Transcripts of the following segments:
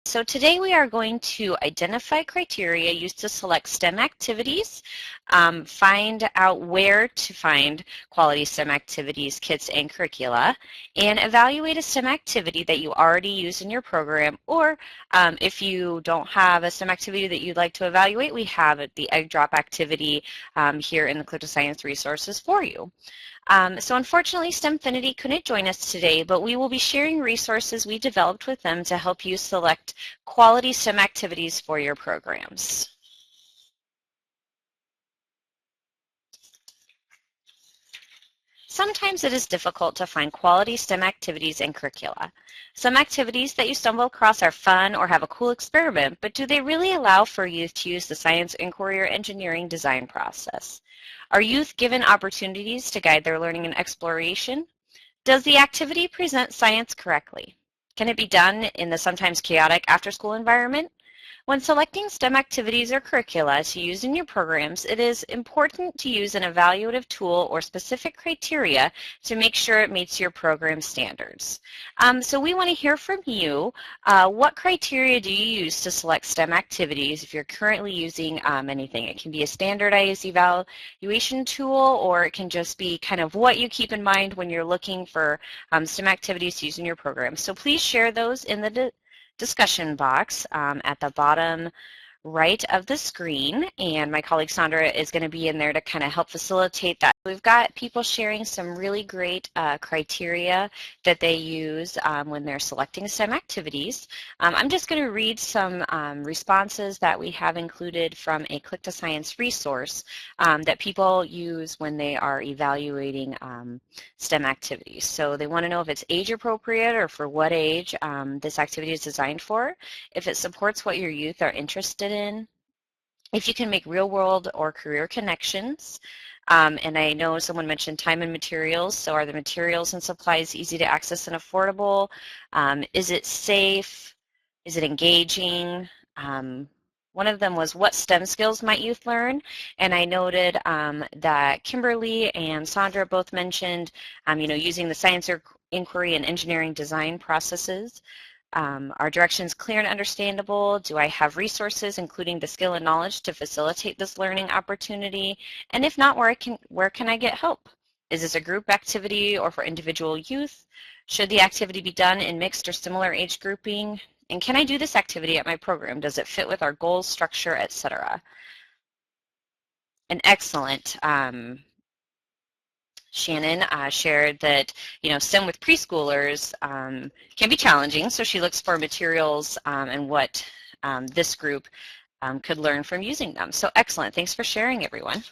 So today we are going to identify criteria used to select STEM activities, find out where to find quality STEM activities, kits, and curricula, and evaluate a STEM activity that you already use in your program, or if you don't have a STEM activity that you'd like to evaluate, we have the egg drop activity here in the Click to Science resources for you. So unfortunately, STEMfinity couldn't join us today, but we will be sharing resources we developed with them to help you select quality STEM activities for your programs. Sometimes it is difficult to find quality STEM activities and curricula. Some activities that you stumble across are fun or have a cool experiment, but do they really allow for youth to use the science, inquiry, or engineering design process? Are youth given opportunities to guide their learning and exploration? Does the activity present science correctly? Can it be done in the sometimes chaotic after-school environment? When selecting STEM activities or curricula to use in your programs, it is important to use an evaluative tool or specific criteria to make sure it meets your program standards. So we want to hear from you. What criteria do you use to select STEM activities if you're currently using anything? It can be a standardized evaluation tool, or it can just be kind of what you keep in mind when you're looking for STEM activities to use in your program. So please share those in the discussion box at the bottom right of the screen, and my colleague Sandra is going to be in there to kind of help facilitate that. We've got people sharing some really great criteria that they use when they're selecting STEM activities. I'm just going to read some responses that we have included from a Click to Science resource that people use when they are evaluating STEM activities. So they want to know if it's age appropriate or for what age this activity is designed for, if it supports what your youth are interested in, if you can make real world or career connections. And I know someone mentioned time and materials, so are the materials and supplies easy to access and affordable? Is it safe? Is it engaging? One of them was, what STEM skills might youth learn? And I noted that Kimberly and Sandra both mentioned, using the science inquiry and engineering design processes. Are directions clear and understandable? Do I have resources, including the skill and knowledge, to facilitate this learning opportunity? And if not, where can I get help? Is this a group activity or for individual youth? Should the activity be done in mixed or similar age grouping? And can I do this activity at my program? Does it fit with our goals, structure, etc.? An excellent Shannon shared that, STEM with preschoolers can be challenging, so she looks for materials and what this group could learn from using them. So excellent. Thanks for sharing, everyone.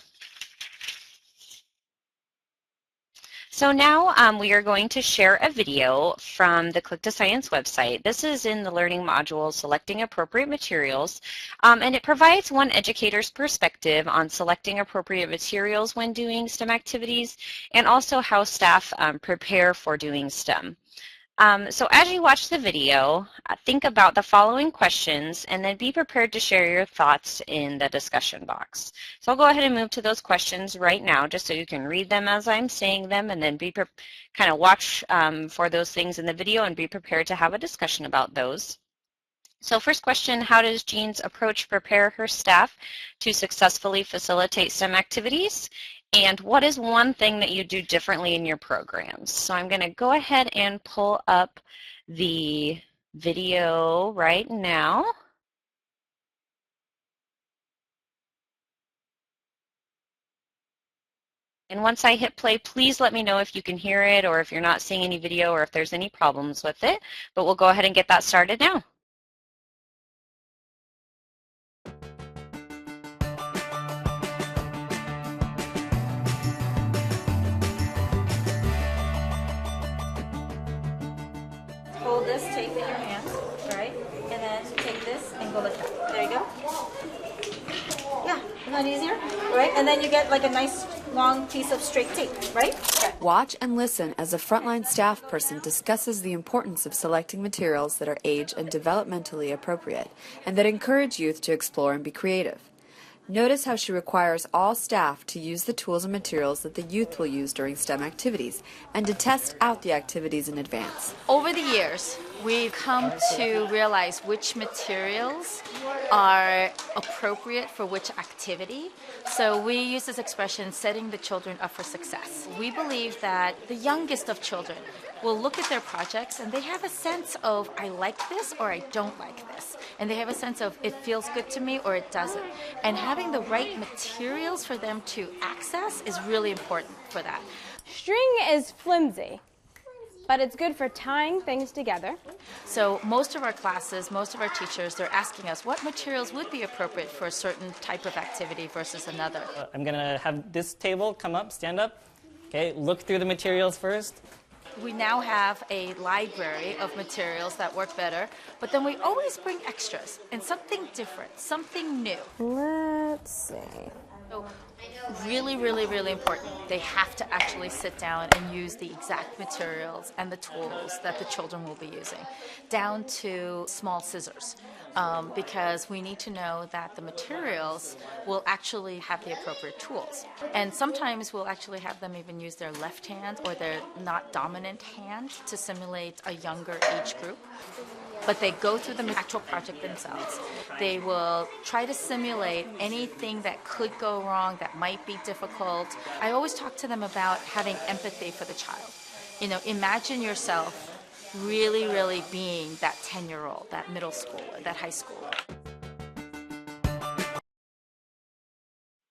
So now we are going to share a video from the Click to Science website. This is in the learning module, Selecting Appropriate Materials, and it provides one educator's perspective on selecting appropriate materials when doing STEM activities, and also how staff prepare for doing STEM. So as you watch the video, think about the following questions and then be prepared to share your thoughts in the discussion box. So I'll go ahead and move to those questions right now just so you can read them as I'm saying them, and then kind of watch for those things in the video and be prepared to have a discussion about those. So first question, how does Jean's approach prepare her staff to successfully facilitate STEM activities? And what is one thing that you do differently in your programs? So I'm going to go ahead and pull up the video right now. And once I hit play, please let me know if you can hear it or if you're not seeing any video or if there's any problems with it. But we'll go ahead and get that started now. Hold this tape in your hands, right? And then take this and go like that. There you go. Yeah, isn't that easier? Right? And then you get like a nice long piece of straight tape, right? Okay. Watch and listen as a frontline staff person discusses the importance of selecting materials that are age and developmentally appropriate and that encourage youth to explore and be creative. Notice how she requires all staff to use the tools and materials that the youth will use during STEM activities and to test out the activities in advance. Over the years, we've come to realize which materials are appropriate for which activity. So we use this expression, setting the children up for success. We believe that the youngest of children will look at their projects and they have a sense of, I like this or I don't like this. And they have a sense of, it feels good to me or it doesn't. And having the right materials for them to access is really important for that. String is flimsy, but it's good for tying things together. So most of our classes, most of our teachers, they're asking us what materials would be appropriate for a certain type of activity versus another. I'm going to have this table come up, stand up. Okay, look through the materials first. We now have a library of materials that work better, but then we always bring extras and something different, something new. Let's see. So really, really, really important. They have to actually sit down and use the exact materials and the tools that the children will be using, down to small scissors, because we need to know that the materials will actually have the appropriate tools. And sometimes we'll actually have them even use their left hand or their not dominant hand to simulate a younger age group. But they go through the actual project themselves. They will try to simulate anything that could go wrong, that might be difficult. I always talk to them about having empathy for the child. You know, imagine yourself really, really being that 10-year-old, that middle schooler, that high schooler.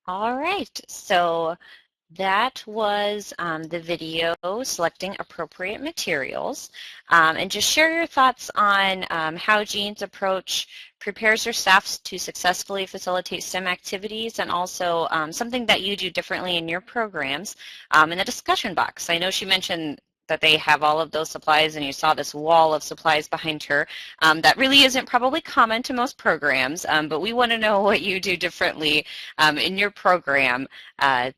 All right, so that was the video, Selecting Appropriate Materials. And just share your thoughts on how Jean's approach prepares her staff to successfully facilitate STEM activities, and also something that you do differently in your programs in the discussion box. I know she mentioned that they have all of those supplies, and you saw this wall of supplies behind her. That really isn't probably common to most programs, but we want to know what you do differently in your program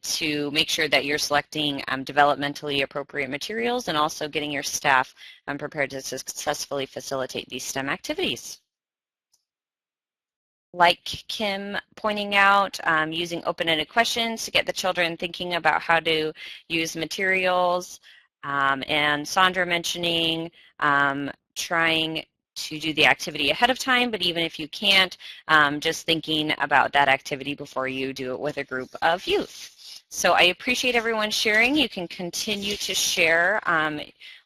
to make sure that you're selecting developmentally appropriate materials and also getting your staff prepared to successfully facilitate these STEM activities. Like Kim pointing out, using open-ended questions to get the children thinking about how to use materials, and Sandra mentioning trying to do the activity ahead of time, but even if you can't, just thinking about that activity before you do it with a group of youth. So I appreciate everyone sharing. You can continue to share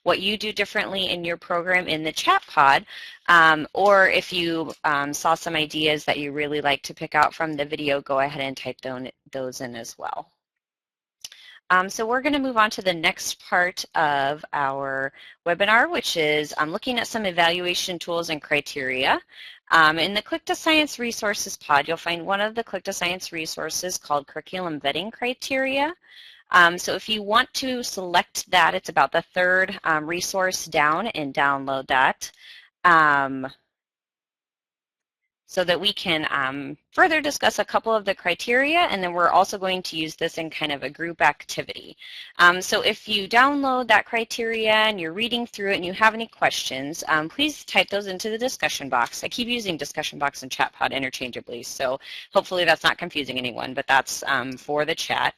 what you do differently in your program in the chat pod, or if you saw some ideas that you really like to pick out from the video, go ahead and type those in as well. So we're going to move on to the next part of our webinar, which is looking at some evaluation tools and criteria. In the Click to Science Resources pod, you'll find one of the Click to Science resources called Curriculum Vetting Criteria. So if you want to select that, it's about the third resource down, and download that. So that we can further discuss a couple of the criteria, and then we're also going to use this in kind of a group activity. So if you download that criteria and you're reading through it and you have any questions, please type those into the discussion box. I keep using discussion box and chat pod interchangeably, so hopefully that's not confusing anyone, but that's for the chat.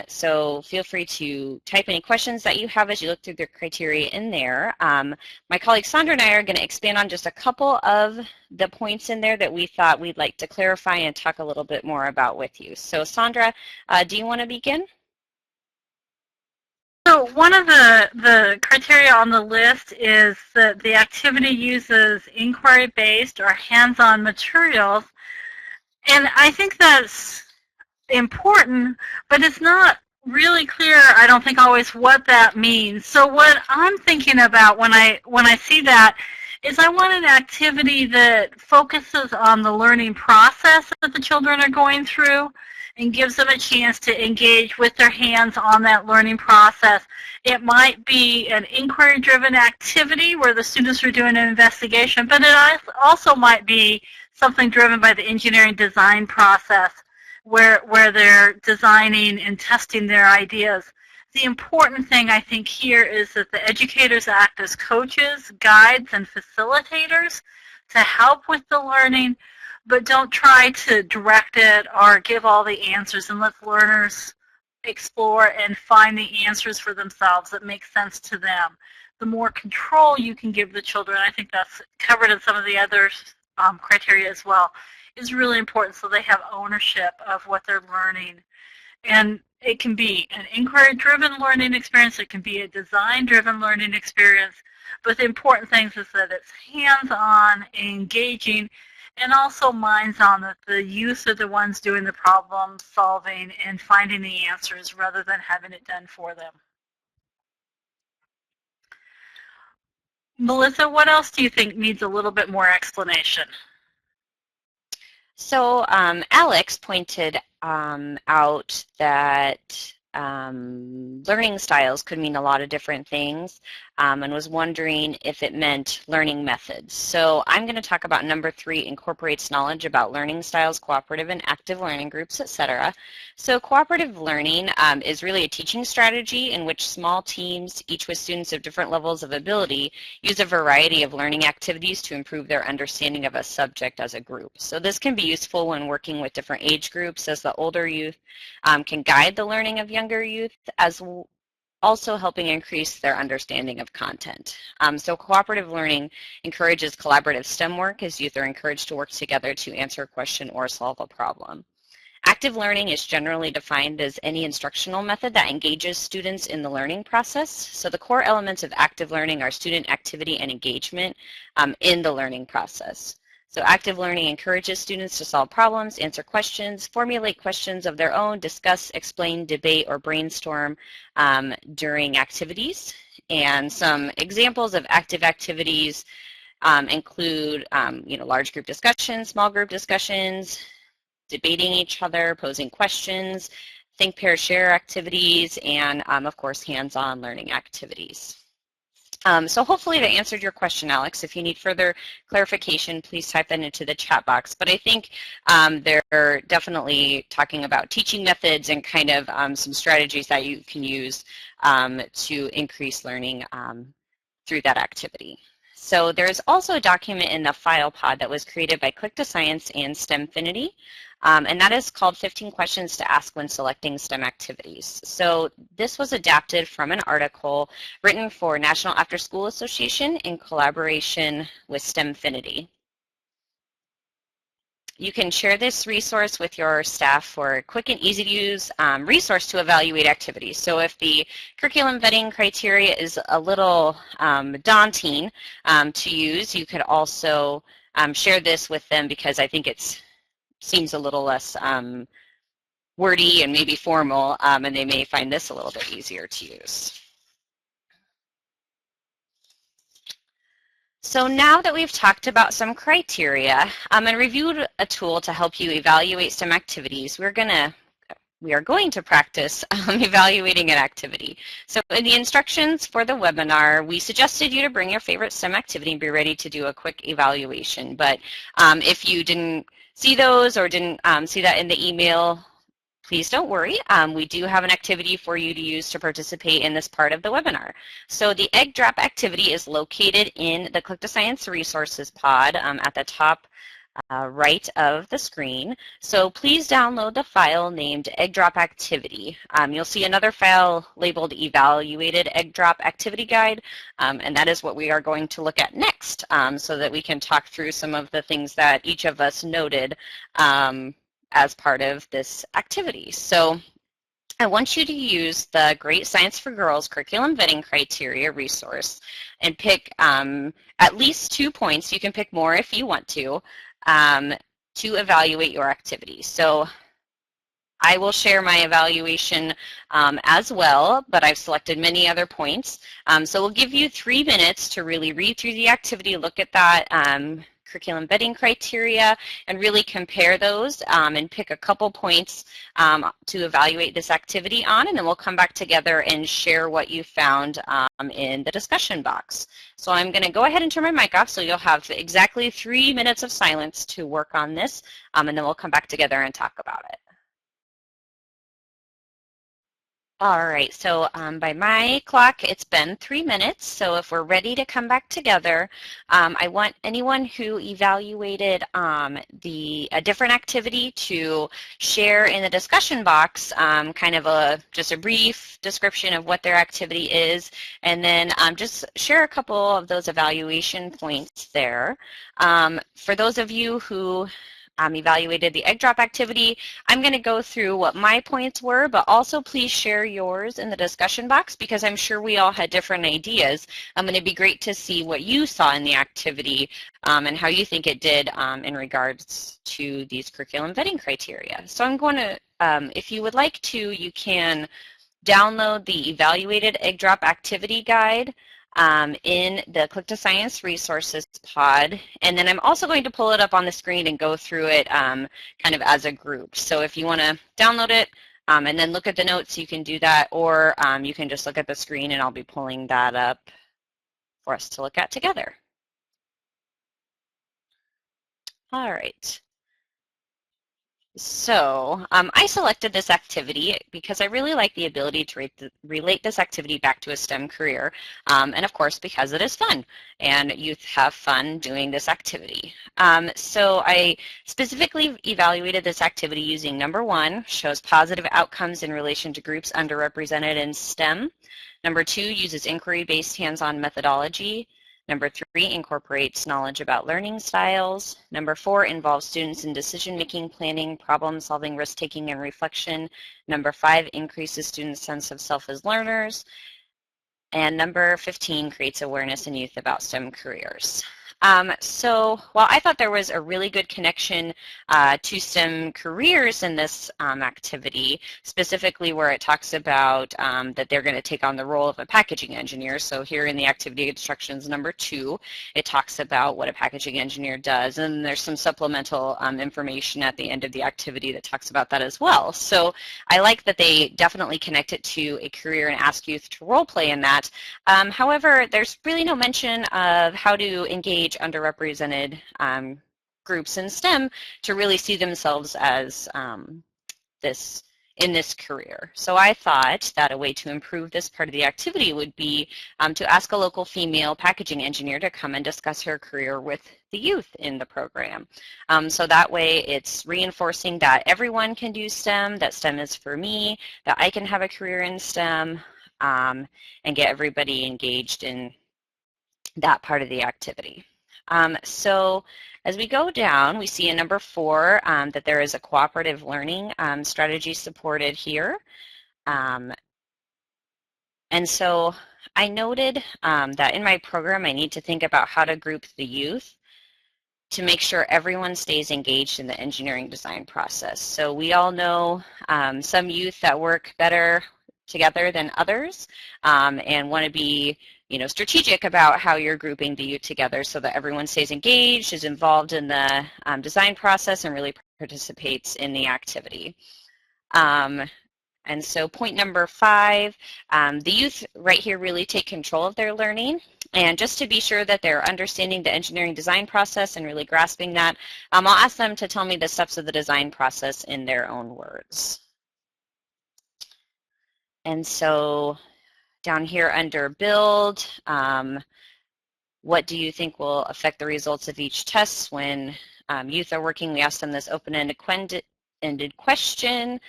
So feel free to type any questions that you have as you look through the criteria in there. My colleague Sandra and I are going to expand on just a couple of the points in there that we thought we'd like to clarify and talk a little bit more about with you. So Sandra, do you want to begin? So one of the criteria on the list is that the activity uses inquiry-based or hands-on materials. And I think that's important, but it's not really clear, I don't think, always what that means. So what I'm thinking about when I see that is I want an activity that focuses on the learning process that the children are going through and gives them a chance to engage with their hands on that learning process. It might be an inquiry-driven activity where the students are doing an investigation, but it also might be something driven by the engineering design process, where they're designing and testing their ideas. The important thing, I think, here is that the educators act as coaches, guides, and facilitators to help with the learning, but don't try to direct it or give all the answers, and let learners explore and find the answers for themselves that make sense to them. the more control you can give the children, I think that's covered in some of the other criteria as well, is really important so they have ownership of what they're learning. And it can be an inquiry-driven learning experience, it can be a design-driven learning experience, but the important thing is that it's hands-on, engaging, and also minds-on, that the youth are the ones doing the problem solving and finding the answers rather than having it done for them. Melissa, what else do you think needs a little bit more explanation? So Alex pointed out that learning styles could mean a lot of different things, and was wondering if it meant learning methods. So I'm going to talk about number 3, incorporates knowledge about learning styles, cooperative and active learning groups, etc. So cooperative learning is really a teaching strategy in which small teams, each with students of different levels of ability, use a variety of learning activities to improve their understanding of a subject as a group. So this can be useful when working with different age groups, as the older youth can guide the learning of younger youth, as also helping increase their understanding of content. So cooperative learning encourages collaborative STEM work, as youth are encouraged to work together to answer a question or solve a problem. Active learning is generally defined as any instructional method that engages students in the learning process. So the core elements of active learning are student activity and engagement in the learning process. So active learning encourages students to solve problems, answer questions, formulate questions of their own, discuss, explain, debate, or brainstorm during activities. And some examples of active activities include large group discussions, small group discussions, debating each other, posing questions, think, pair, share activities, and of course hands-on learning activities. So hopefully that answered your question, Alex. If you need further clarification, please type that into the chat box. But I think they're definitely talking about teaching methods and kind of some strategies that you can use to increase learning through that activity. So there's also a document in the file pod that was created by Click to Science and STEMfinity, and that is called 15 Questions to Ask When Selecting STEM Activities. So this was adapted from an article written for National After School Association in collaboration with STEMfinity. You can share this resource with your staff for a quick and easy to use resource to evaluate activities. So if the curriculum vetting criteria is a little daunting to use, you could also share this with them, because I think it seems a little less wordy and maybe formal, and they may find this a little bit easier to use. So now that we've talked about some criteria and reviewed a tool to help you evaluate STEM activities, we are going to practice evaluating an activity. So in the instructions for the webinar, we suggested you to bring your favorite STEM activity and be ready to do a quick evaluation. But if you didn't see those or didn't see that in the email, please don't worry. We do have an activity for you to use to participate in this part of the webinar. So the egg drop activity is located in the Click to Science resources pod at the top right of the screen. So please download the file named Egg Drop Activity. You'll see another file labeled Evaluated Egg Drop Activity Guide, and that is what we are going to look at next, so that we can talk through some of the things that each of us noted as part of this activity. So I want you to use the Great Science for Girls curriculum vetting criteria resource and pick at least 2 points. You can pick more if you want to evaluate your activity. So I will share my evaluation as well, but I've selected many other points. So we'll give you 3 minutes to really read through the activity, look at that curriculum vetting criteria, and really compare those and pick a couple points to evaluate this activity on, and then we'll come back together and share what you found in the discussion box. So I'm going to go ahead and turn my mic off, so you'll have exactly 3 minutes of silence to work on this, and then we'll come back together and talk about it. All right, so by my clock, it's been 3 minutes. So if we're ready to come back together, I want anyone who evaluated a different activity to share in the discussion box kind of just a brief description of what their activity is, and then just share a couple of those evaluation points there. For those of you who evaluated the egg drop activity, I'm going to go through what my points were, but also please share yours in the discussion box because I'm sure we all had different ideas. It'd be great to see what you saw in the activity and how you think it did in regards to these curriculum vetting criteria. So I'm going to, if you would like to, you can download the evaluated egg drop activity guide in the Click to Science resources pod. And then I'm also going to pull it up on the screen and go through it kind of as a group. So if you want to download it and then look at the notes, you can do that, or you can just look at the screen and I'll be pulling that up for us to look at together. All right. So I selected this activity because I really like the ability to relate this activity back to a STEM career, and of course because it is fun and youth have fun doing this activity. So I specifically evaluated this activity using number 1, shows positive outcomes in relation to groups underrepresented in STEM. Number 2, uses inquiry-based hands-on methodology. Number 3, incorporates knowledge about learning styles. Number 4, involves students in decision-making, planning, problem-solving, risk-taking, and reflection. Number 5, increases students' sense of self as learners. And number 15, creates awareness in youth about STEM careers. So while I thought there was a really good connection to STEM careers in this activity, specifically where it talks about that they're going to take on the role of a packaging engineer. So here in the activity instructions number 2, it talks about what a packaging engineer does, and there's some supplemental information at the end of the activity that talks about that as well. So I like that they definitely connect it to a career and ask youth to role play in that. However, there's really no mention of how to engage underrepresented groups in STEM to really see themselves as in this career. So I thought that a way to improve this part of the activity would be to ask a local female packaging engineer to come and discuss her career with the youth in the program. So that way it's reinforcing that everyone can do STEM, that STEM is for me, that I can have a career in STEM, and get everybody engaged in that part of the activity. So as we go down, we see in number 4 that there is a cooperative learning strategy supported here. And so I noted that in my program, I need to think about how to group the youth to make sure everyone stays engaged in the engineering design process. So we all know some youth that work better together than others and want to be strategic about how you're grouping the youth together so that everyone stays engaged, is involved in the design process, and really participates in the activity. And so point number 5, the youth right here really take control of their learning. And just to be sure that they're understanding the engineering design process and really grasping that, I'll ask them to tell me the steps of the design process in their own words. And so down here under build, what do you think will affect the results of each test when youth are working? We ask them this open-ended question.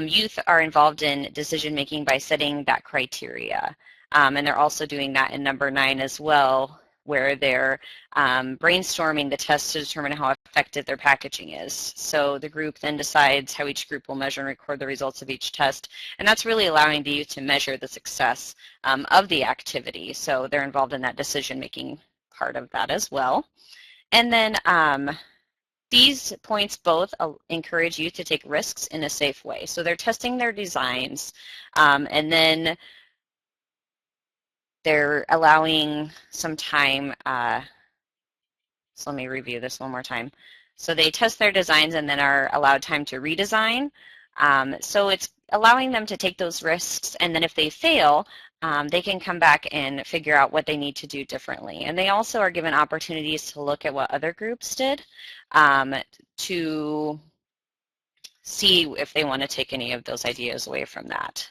Youth are involved in decision-making by setting that criteria. And they're also doing that in number 9 as well, where they're brainstorming the test to determine how effective their packaging is. So the group then decides how each group will measure and record the results of each test. And that's really allowing the youth to measure the success of the activity. So they're involved in that decision-making part of that as well. And then these points both encourage youth to take risks in a safe way. So they're testing their designs, and then they're allowing some time. So let me review this one more time. So they test their designs and then are allowed time to redesign. So it's allowing them to take those risks, and then if they fail, they can come back and figure out what they need to do differently. And they also are given opportunities to look at what other groups did to see if they want to take any of those ideas away from that.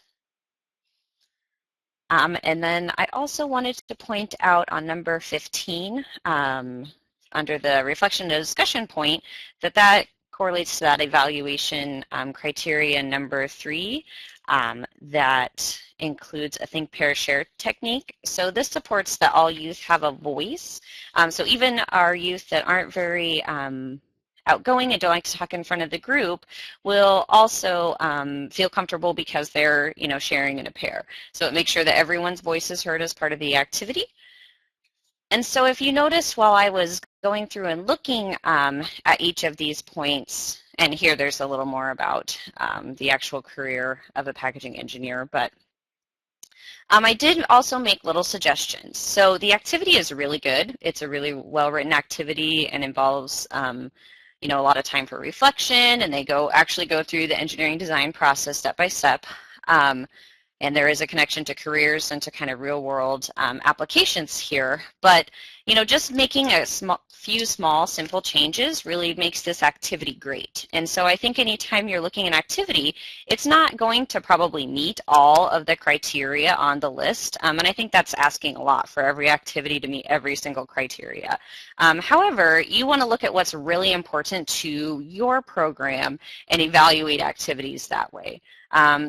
And then I also wanted to point out on number 15, under the reflection and discussion point, that correlates to that evaluation criteria number 3 that includes a think, pair, share technique. So this supports that all youth have a voice. So even our youth that aren't very outgoing and don't like to talk in front of the group will also feel comfortable because they're, sharing in a pair. So it makes sure that everyone's voice is heard as part of the activity. And so if you notice while I was going through and looking at each of these points, and here there's a little more about the actual career of a packaging engineer, but I did also make little suggestions. So the activity is really good. It's a really well-written activity and involves a lot of time for reflection, and they actually go through the engineering design process step by step. And there is a connection to careers and to kind of real world applications here. But, just making a few small, simple changes really makes this activity great. And so I think anytime you're looking at an activity, it's not going to probably meet all of the criteria on the list. And I think that's asking a lot for every activity to meet every single criteria. However, you want to look at what's really important to your program and evaluate activities that way.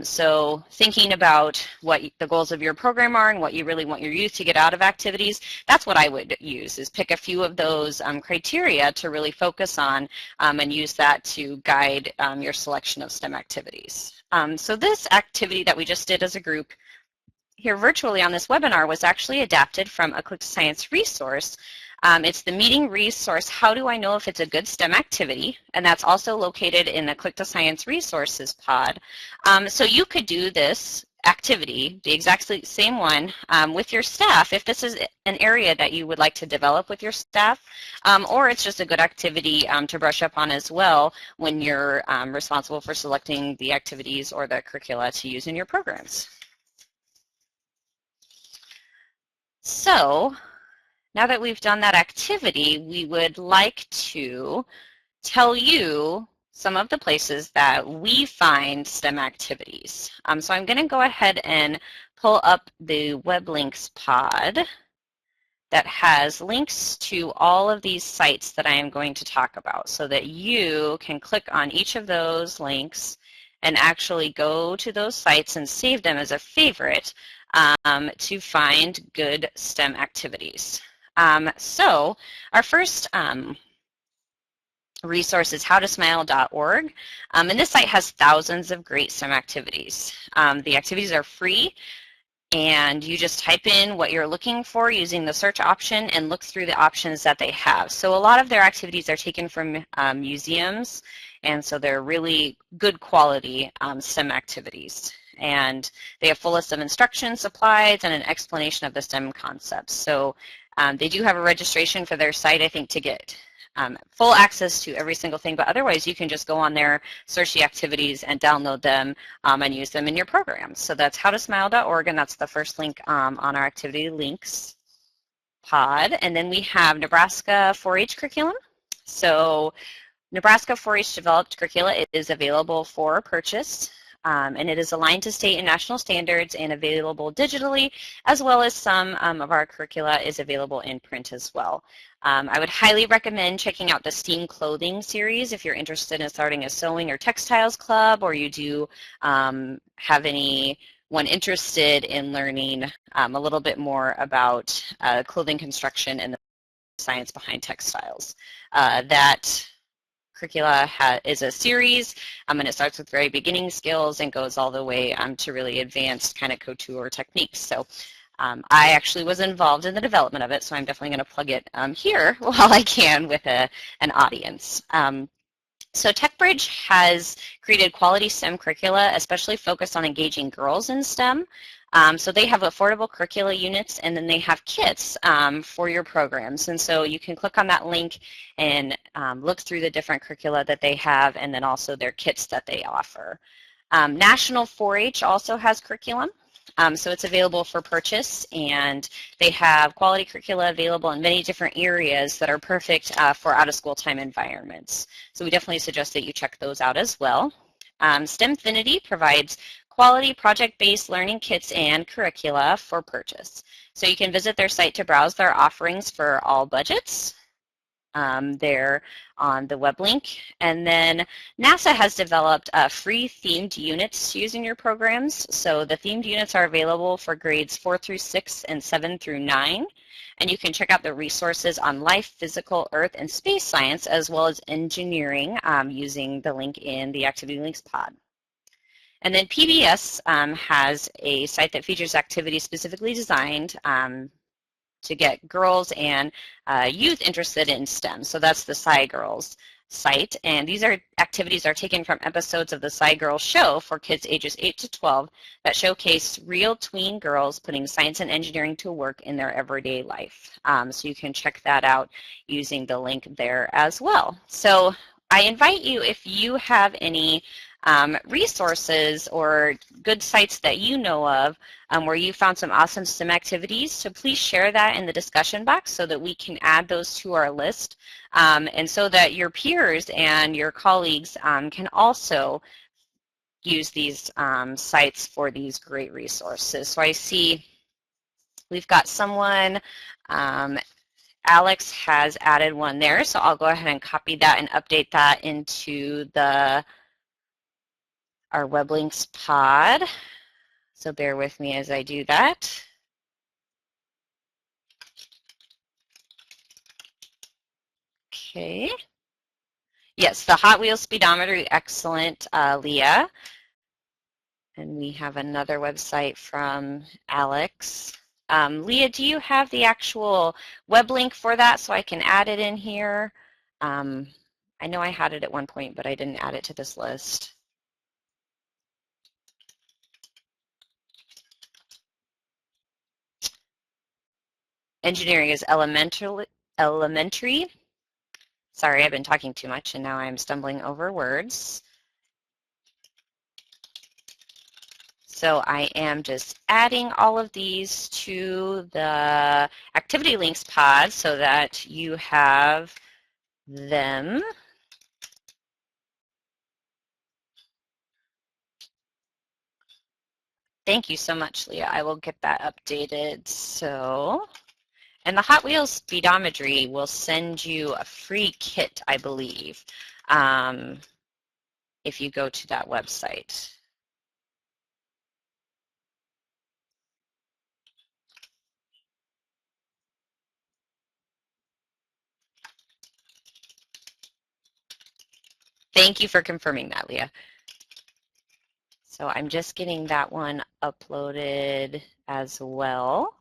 So thinking about what the goals of your program are and what you really want your youth to get out of activities, that's what I would use, is pick a few of those criteria to really focus on and use that to guide your selection of STEM activities. So this activity that we just did as a group here virtually on this webinar was actually adapted from a Click to Science resource. It's the meeting resource, How Do I Know If It's a Good STEM Activity? And that's also located in the Click to Science resources pod. So you could do this activity, the exact same one, with your staff if this is an area that you would like to develop with your staff, or it's just a good activity to brush up on as well when you're responsible for selecting the activities or the curricula to use in your programs. So now that we've done that activity, we would like to tell you some of the places that we find STEM activities. So I'm going to go ahead and pull up the web links pod that has links to all of these sites that I am going to talk about so that you can click on each of those links and actually go to those sites and save them as a favorite to find good STEM activities. So our first resource is howtosmile.org, and this site has thousands of great STEM activities. The activities are free, and you just type in what you're looking for using the search option and look through the options that they have. So a lot of their activities are taken from museums, and so they're really good quality STEM activities. And they have full list of instructions, supplies, and an explanation of the STEM concepts. So they do have a registration for their site, I think, to get full access to every single thing, but otherwise you can just go on there, search the activities, and download them and use them in your programs. So that's howtosmile.org, and that's the first link on our activity links pod. And then we have Nebraska 4-H curriculum. So Nebraska 4-H developed curricula is available for purchase. And it is aligned to state and national standards and available digitally, as well as some of our curricula is available in print as well. I would highly recommend checking out the STEAM clothing series if you're interested in starting a sewing or textiles club, or you do have anyone interested in learning a little bit more about clothing construction and the science behind textiles. That curricula is a series, and it starts with very beginning skills and goes all the way to really advanced kind of couture techniques. So I actually was involved in the development of it, so I'm definitely going to plug it here while I can with an audience. So TechBridge has created quality STEM curricula, especially focused on engaging girls in STEM. So they have affordable curricula units, and then they have kits for your programs. And so you can click on that link and look through the different curricula that they have, and then also their kits that they offer. National 4-H also has curriculum. So it's available for purchase, and they have quality curricula available in many different areas that are perfect for out-of-school time environments. So we definitely suggest that you check those out as well. STEMfinity provides quality project-based learning kits and curricula for purchase. So you can visit their site to browse their offerings for all budgets. There on the web link. And then NASA has developed free themed units to use in your programs. So the themed units are available for grades 4 through 6 and 7 through 9. And you can check out the resources on life, physical, earth, and space science, as well as engineering using the link in the Activity Links pod. And then PBS has a site that features activities specifically designed to get girls and youth interested in STEM. So that's the SciGirls site. And these activities are taken from episodes of the SciGirls show for kids ages 8 to 12 that showcase real tween girls putting science and engineering to work in their everyday life. So you can check that out using the link there as well. So I invite you, if you have any resources or good sites that you know of where you found some awesome STEM activities, so please share that in the discussion box so that we can add those to our list, and so that your peers and your colleagues can also use these sites for these great resources. So I see we've got someone, Alex has added one there, so I'll go ahead and copy that and update that into our web links pod. So bear with me as I do that. Okay. Yes, the Hot Wheels speedometer, excellent, Leah. And we have another website from Alex. Leah, do you have the actual web link for that so I can add it in here? I know I had it at one point, but I didn't add it to this list. Engineering is elementary. Sorry, I've been talking too much and now I'm stumbling over words. So I am just adding all of these to the activity links pod so that you have them. Thank you so much, Leah. I will get that updated. So, and the Hot Wheels speedometry will send you a free kit, I believe, if you go to that website. Thank you for confirming that, Leah. So I'm just getting that one uploaded as well.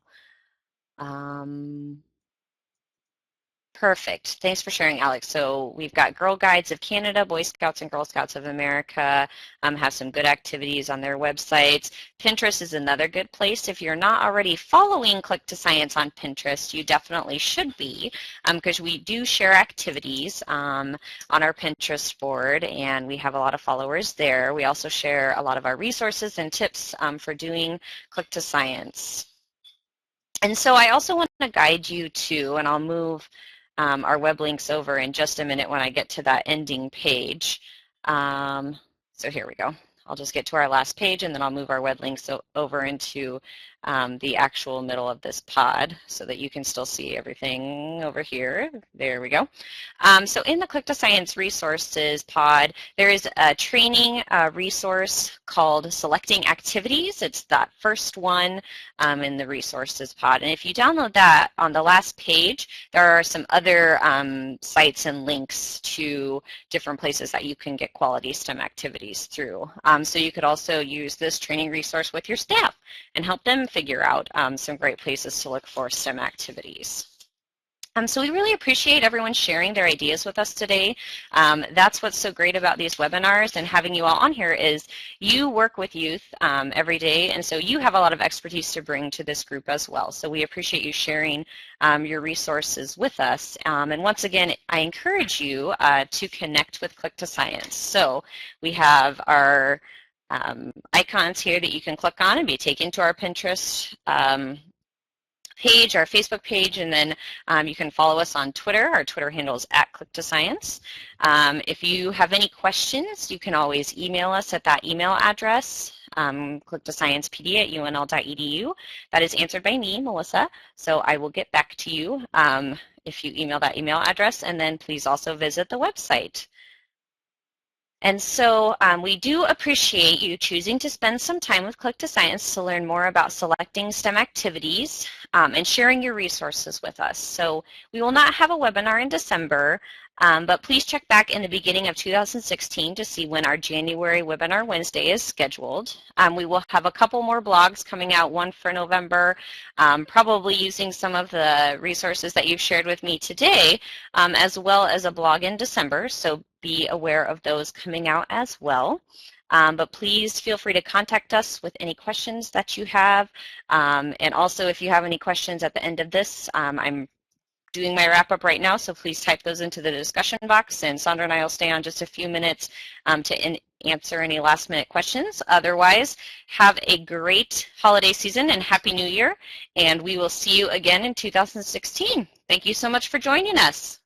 Perfect. Thanks for sharing, Alex. So we've got Girl Guides of Canada, Boy Scouts and Girl Scouts of America have some good activities on their websites. Pinterest is another good place. If you're not already following Click to Science on Pinterest, you definitely should be, because we do share activities on our Pinterest board, and we have a lot of followers there. We also share a lot of our resources and tips for doing Click to Science. And so I also want to guide you to, and I'll move our web links over in just a minute when I get to that ending page. So here we go. I'll just get to our last page and then I'll move our web links over into the actual middle of this pod so that you can still see everything over here. There we go. So in the Click to Science resources pod, there is a training resource called Selecting Activities. It's that first one in the resources pod. And if you download that, on the last page, there are some other sites and links to different places that you can get quality STEM activities through. So you could also use this training resource with your staff and help them figure out some great places to look for STEM activities. So we really appreciate everyone sharing their ideas with us today. That's what's so great about these webinars and having you all on here is you work with youth every day, and so you have a lot of expertise to bring to this group as well. So we appreciate you sharing your resources with us. And once again, I encourage you to connect with Click to Science. So we have our icons here that you can click on and be taken to our Pinterest page, our Facebook page, and then you can follow us on Twitter. Our Twitter handle is @Click2Science. If you have any questions, you can always email us at that email address. click2sciencepd@unl.edu. That is answered by me, Melissa, so I will get back to you if you email that email address, and then please also visit the website. And so we do appreciate you choosing to spend some time with Click to Science to learn more about selecting STEM activities and sharing your resources with us. So we will not have a webinar in December, but please check back in the beginning of 2016 to see when our January webinar Wednesday is scheduled. We will have a couple more blogs coming out, one for November, probably using some of the resources that you've shared with me today, as well as a blog in December. So be aware of those coming out as well. But please feel free to contact us with any questions that you have. And also, if you have any questions at the end of this, I'm doing my wrap up right now, so please type those into the discussion box, and Sandra and I will stay on just a few minutes to answer any last minute questions. Otherwise, have a great holiday season and Happy New Year, and we will see you again in 2016. Thank you so much for joining us.